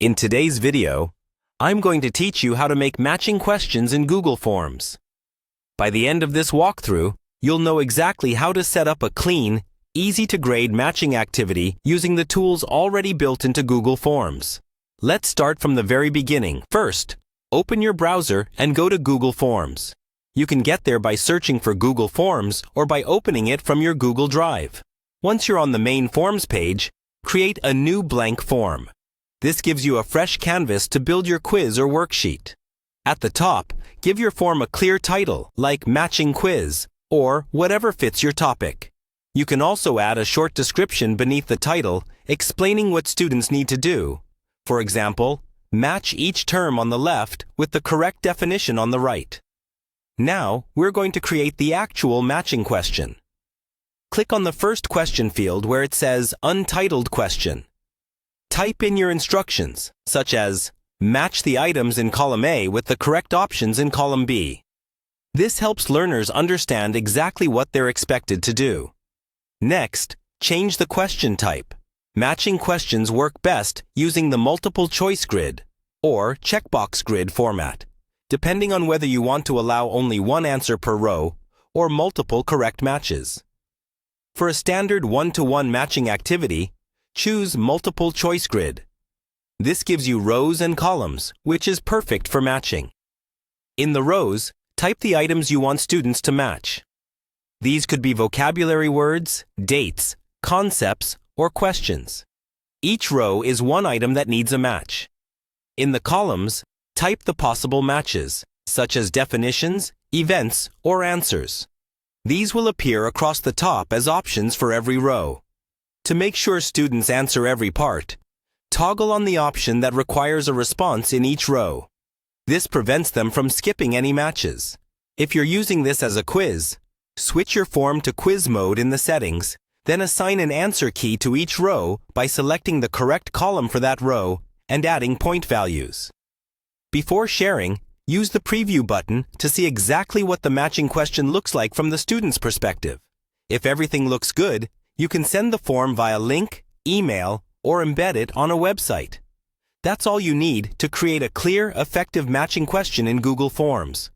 In today's video, I'm going to teach you how to make matching questions in Google Forms. By the end of this walkthrough, you'll know exactly how to set up a clean, easy-to-grade matching activity using the tools already built into Google Forms. Let's start from the very beginning. First, open your browser and go to Google Forms. You can get there by searching for Google Forms or by opening it from your Google Drive. Once you're on the main Forms page, create a new blank form. This gives you a fresh canvas to build your quiz or worksheet. At the top, give your form a clear title, like Matching Quiz, or whatever fits your topic. You can also add a short description beneath the title explaining what students need to do. For example, match each term on the left with the correct definition on the right. Now, we're going to create the actual matching question. Click on the first question field where it says Untitled Question. Type in your instructions, such as, match the items in column A with the correct options in column B. This helps learners understand exactly what they're expected to do. Next, change the question type. Matching questions work best using the multiple choice grid, or checkbox grid format, depending on whether you want to allow only one answer per row or multiple correct matches. For a standard one-to-one matching activity, choose Multiple Choice Grid. This gives you rows and columns, which is perfect for matching. In the rows, type the items you want students to match. These could be vocabulary words, dates, concepts, or questions. Each row is one item that needs a match. In the columns, type the possible matches, such as definitions, events, or answers. These will appear across the top as options for every row. To make sure students answer every part, toggle on the option that requires a response in each row. This prevents them from skipping any matches. If you're using this as a quiz, switch your form to quiz mode in the settings, then assign an answer key to each row by selecting the correct column for that row and adding point values. Before sharing, use the preview button to see exactly what the matching question looks like from the student's perspective. If everything looks good, you can send the form via link, email, or embed it on a website. That's all you need to create a clear, effective matching question in Google Forms.